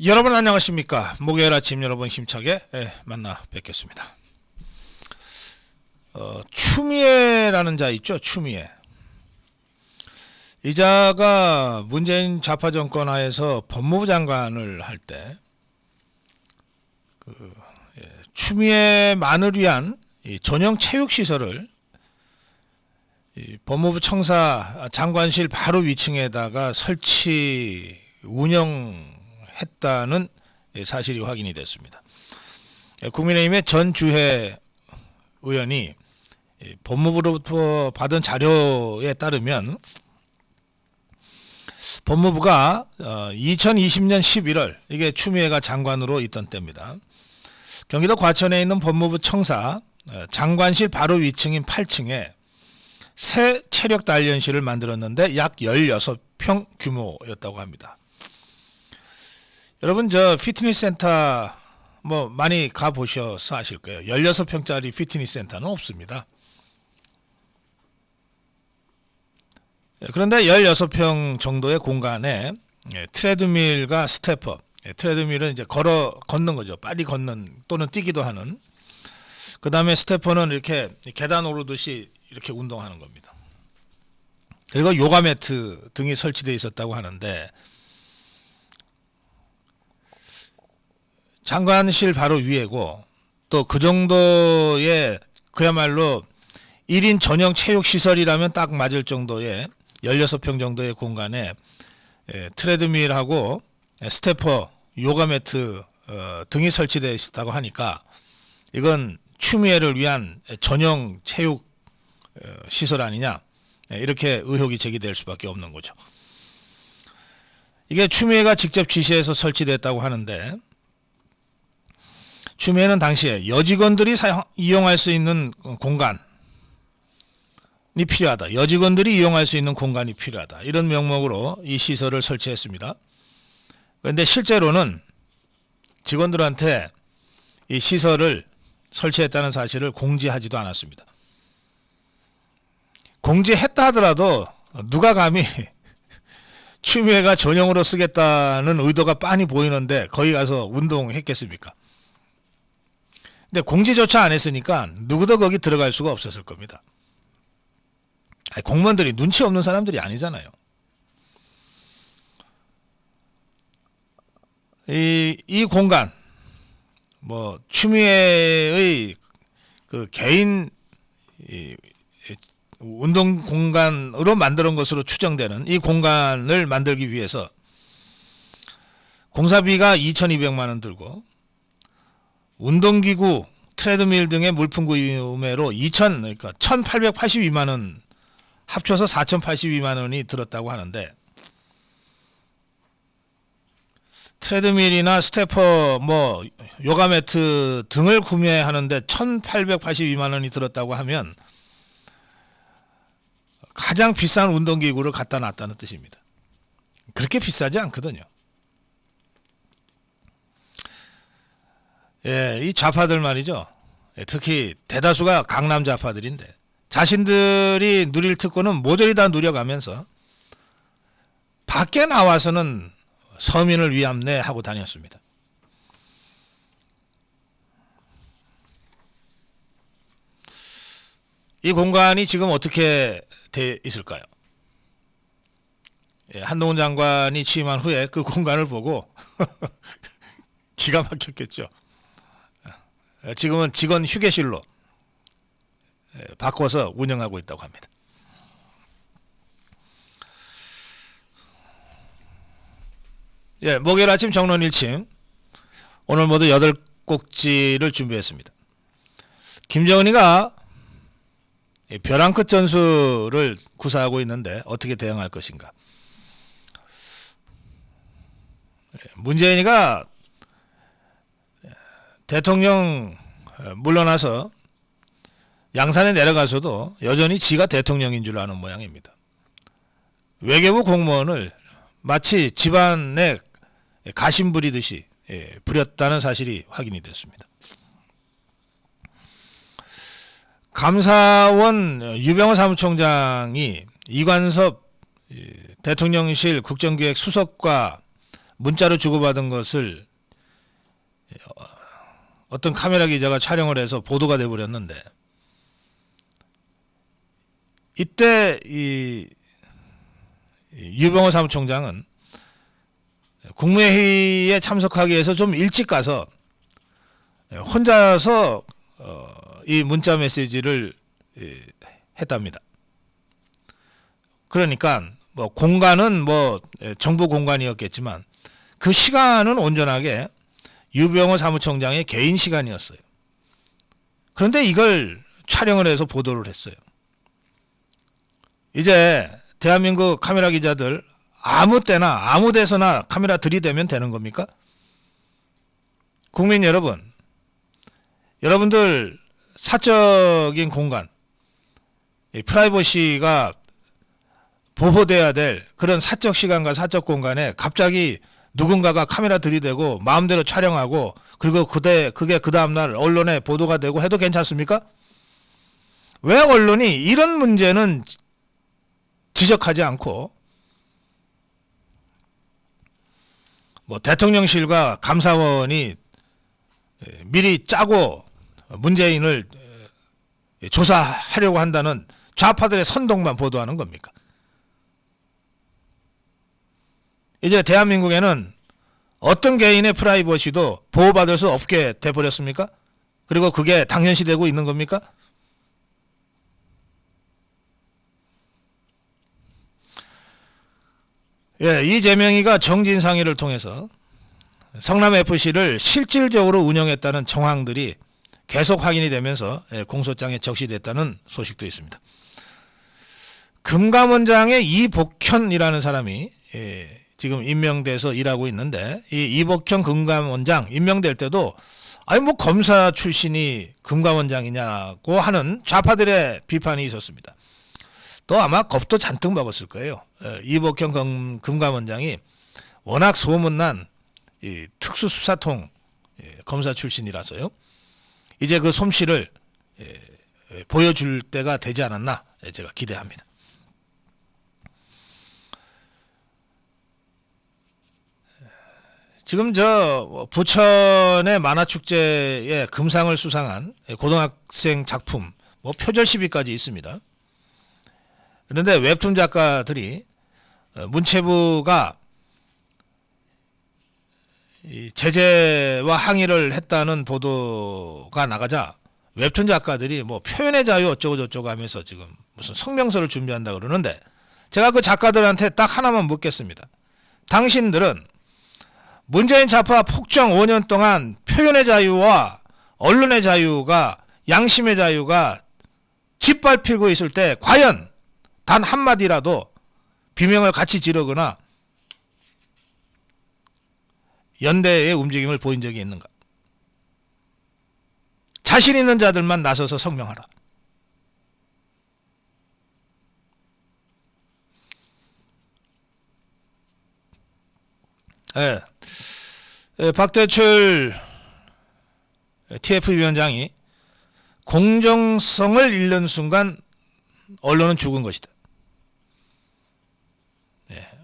여러분 안녕하십니까? 목요일 아침 여러분 힘차게 만나 뵙겠습니다. 추미애라는 자 있죠? 추미애. 이 자가 문재인 좌파 정권 하에서 법무부 장관을 할 때 추미애만을 위한 전용 체육시설을 법무부 청사 장관실 바로 위층에다가 설치 운영했다는 사실이 확인이 됐습니다. 국민의힘의 전주혜 의원이 법무부로부터 받은 자료에 따르면 법무부가 2020년 11월 이게 추미애가 장관으로 있던 때입니다. 경기도 과천에 있는 법무부 청사 장관실 바로 위층인 8층에 새 체력 단련실을 만들었는데 약 16평 규모였다고 합니다. 여러분 저 피트니스 센터 뭐 많이 가보셔서 아실 거예요. 16평짜리 피트니스 센터는 없습니다. 그런데 16평 정도의 공간에 트레드밀과 스태퍼, 트레드밀은 이제 걷는 거죠. 빨리 걷는 또는 뛰기도 하는. 그 다음에 스태퍼는 이렇게 계단 오르듯이 이렇게 운동하는 겁니다. 그리고 요가 매트 등이 설치되어 있었다고 하는데 장관실 바로 위에고 또 그 정도의 그야말로 1인 전용 체육시설이라면 딱 맞을 정도의 16평 정도의 공간에 트레드밀하고 스태퍼, 요가 매트 등이 설치되어 있었다고 하니까 이건 추미애를 위한 전용 체육 시설 아니냐 이렇게 의혹이 제기될 수밖에 없는 거죠. 이게 추미애가 직접 지시해서 설치됐다고 하는데 추미애는 당시에 여직원들이 이용할 수 있는 공간이 필요하다. 여직원들이 이용할 수 있는 공간이 필요하다. 이런 명목으로 이 시설을 설치했습니다. 그런데 실제로는 직원들한테 이 시설을 설치했다는 사실을 공지하지도 않았습니다. 공지했다 하더라도 누가 감히 추미애가 전용으로 쓰겠다는 의도가 빤히 보이는데 거기 가서 운동했겠습니까? 근데 공지조차 안 했으니까 누구도 거기 들어갈 수가 없었을 겁니다. 공무원들이 눈치 없는 사람들이 아니잖아요. 이 공간, 뭐 추미애의 그 개인 운동 공간으로 만드는 것으로 추정되는 이 공간을 만들기 위해서 공사비가 2,200만 원 들고 운동기구, 트레드밀 등의 물품 구매로 그러니까 1,882만 원 합쳐서 4,082만 원이 들었다고 하는데 트레드밀이나 스태퍼, 뭐 요가 매트 등을 구매하는데 1,882만 원이 들었다고 하면 가장 비싼 운동기구를 갖다 놨다는 뜻입니다. 그렇게 비싸지 않거든요. 이 좌파들 말이죠. 특히 대다수가 강남 좌파들인데 자신들이 누릴 특권은 모조리 다 누려가면서 밖에 나와서는 서민을 위암내 하고 다녔습니다. 이 공간이 지금 어떻게 돼 있을까요? 한동훈 장관이 취임한 후에 그 공간을 보고 기가 막혔겠죠. 지금은 직원 휴게실로 바꿔서 운영하고 있다고 합니다. 목요일 아침 정론 1침 오늘 모두 8꼭지를 준비했습니다. 김정은이가 벼랑 끝 전술을 구사하고 있는데 어떻게 대응할 것인가. 문재인이가 대통령 물러나서 양산에 내려가서도 여전히 지가 대통령인 줄 아는 모양입니다. 외교부 공무원을 마치 집안에 가심 부리듯이 부렸다는 사실이 확인이 됐습니다. 감사원 유병호 사무총장이 이관섭 대통령실 국정기획 수석과 문자로 주고받은 것을 어떤 카메라 기자가 촬영을 해서 보도가 돼버렸는데, 이때 이 유병호 사무총장은 국무회의에 참석하기 위해서 좀 일찍 가서 혼자서 이 문자 메시지를 했답니다. 그러니까 뭐 공간은 뭐 정부 공간이었겠지만 그 시간은 온전하게 유병호 사무총장의 개인 시간이었어요. 그런데 이걸 촬영을 해서 보도를 했어요. 이제 대한민국 카메라 기자들 아무 때나 아무 데서나 카메라 들이대면 되는 겁니까? 국민 여러분, 여러분들 사적인 공간, 프라이버시가 보호돼야 될 그런 사적 시간과 사적 공간에 갑자기 누군가가 카메라 들이대고 마음대로 촬영하고 그리고 그게 그 다음날 언론에 보도가 되고 해도 괜찮습니까? 왜 언론이 이런 문제는 지적하지 않고 뭐 대통령실과 감사원이 미리 짜고 문재인을 조사하려고 한다는 좌파들의 선동만 보도하는 겁니까? 이제 대한민국에는 어떤 개인의 프라이버시도 보호받을 수 없게 돼버렸습니까? 그리고 그게 당연시되고 있는 겁니까? 예, 이재명이가 정진상의를 통해서 성남FC를 실질적으로 운영했다는 정황들이 계속 확인이 되면서 공소장에 적시됐다는 소식도 있습니다. 금감원장의 이복현이라는 사람이 지금 임명돼서 일하고 있는데, 이 이복현 금감원장 임명될 때도 아니 뭐 검사 출신이 금감원장이냐고 하는 좌파들의 비판이 있었습니다. 또 아마 겁도 잔뜩 먹었을 거예요. 이복현 금감원장이 워낙 소문난 이 특수수사통 검사 출신이라서요. 이제 그 솜씨를 보여줄 때가 되지 않았나 제가 기대합니다. 지금 저 부천의 만화축제에 금상을 수상한 고등학생 작품 뭐 표절 시비까지 있습니다. 그런데 웹툰 작가들이 문체부가 제재와 항의를 했다는 보도가 나가자 웹툰 작가들이 뭐 표현의 자유 어쩌고 저쩌고 하면서 지금 무슨 성명서를 준비한다 그러는데, 제가 그 작가들한테 딱 하나만 묻겠습니다. 당신들은 문재인 좌파 폭정 5년 동안 표현의 자유와 언론의 자유가, 양심의 자유가 짓밟히고 있을 때 과연 단 한마디라도 비명을 같이 지르거나 연대의 움직임을 보인 적이 있는가? 자신 있는 자들만 나서서 성명하라. 박대출 TF위원장이 공정성을 잃는 순간 언론은 죽은 것이다.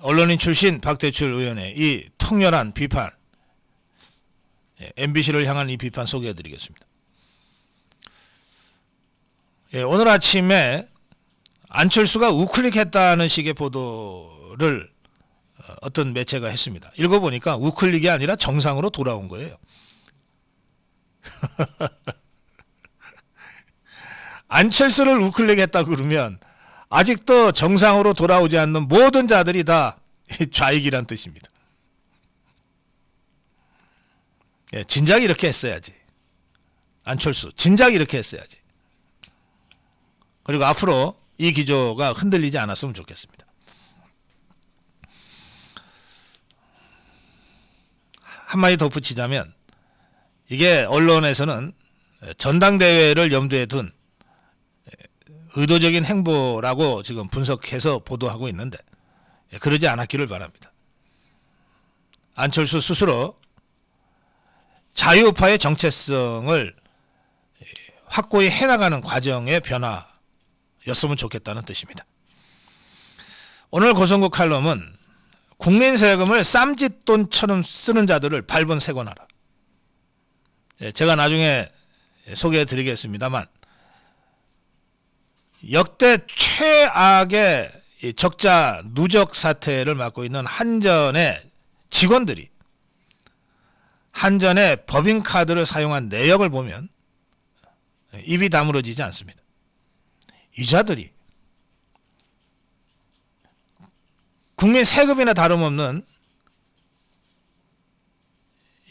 언론인 출신 박대출 의원의 이 통렬한 비판, MBC를 향한 이 비판 소개해드리겠습니다. 오늘 아침에 안철수가 우클릭했다는 식의 보도를 어떤 매체가 했습니다. 읽어보니까 우클릭이 아니라 정상으로 돌아온 거예요. 안철수를 우클릭했다 그러면 아직도 정상으로 돌아오지 않는 모든 자들이 다 좌익이란 뜻입니다. 진작 이렇게 했어야지. 안철수 진작 이렇게 했어야지. 그리고 앞으로 이 기조가 흔들리지 않았으면 좋겠습니다. 한마디 덧붙이자면, 이게 언론에서는 전당대회를 염두에 둔 의도적인 행보라고 지금 분석해서 보도하고 있는데, 그러지 않았기를 바랍니다. 안철수 스스로 자유우파의 정체성을 확고히 해나가는 과정의 변화였으면 좋겠다는 뜻입니다. 오늘 고성국 칼럼은 국민 세금을 쌈짓돈처럼 쓰는 자들을 발본색원하라. 제가 나중에 소개해 드리겠습니다만 역대 최악의 적자 누적 사태를 맡고 있는 한전의 직원들이 한전의 법인카드를 사용한 내역을 보면 입이 다물어지지 않습니다. 이 자들이 국민 세금이나 다름없는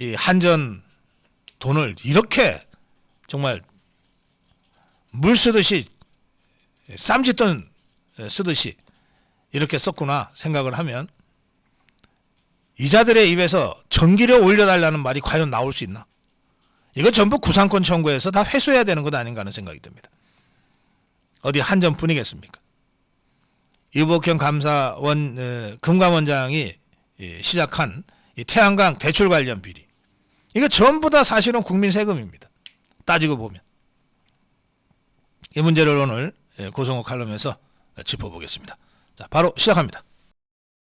이 한전 돈을 이렇게 정말 물 쓰듯이 쌈짓돈 쓰듯이 이렇게 썼구나 생각을 하면 이자들의 입에서 전기료 올려달라는 말이 과연 나올 수 있나? 이거 전부 구상권 청구해서 다 회수해야 되는 것 아닌가 하는 생각이 듭니다. 어디 한전뿐이겠습니까? 이복형 감사원 금감원장이 시작한 이 태양광 대출 관련 비리, 이거 전부 다 사실은 국민 세금입니다. 따지고 보면. 이 문제를 오늘 고성호 칼럼에서 짚어보겠습니다. 자, 바로 시작합니다.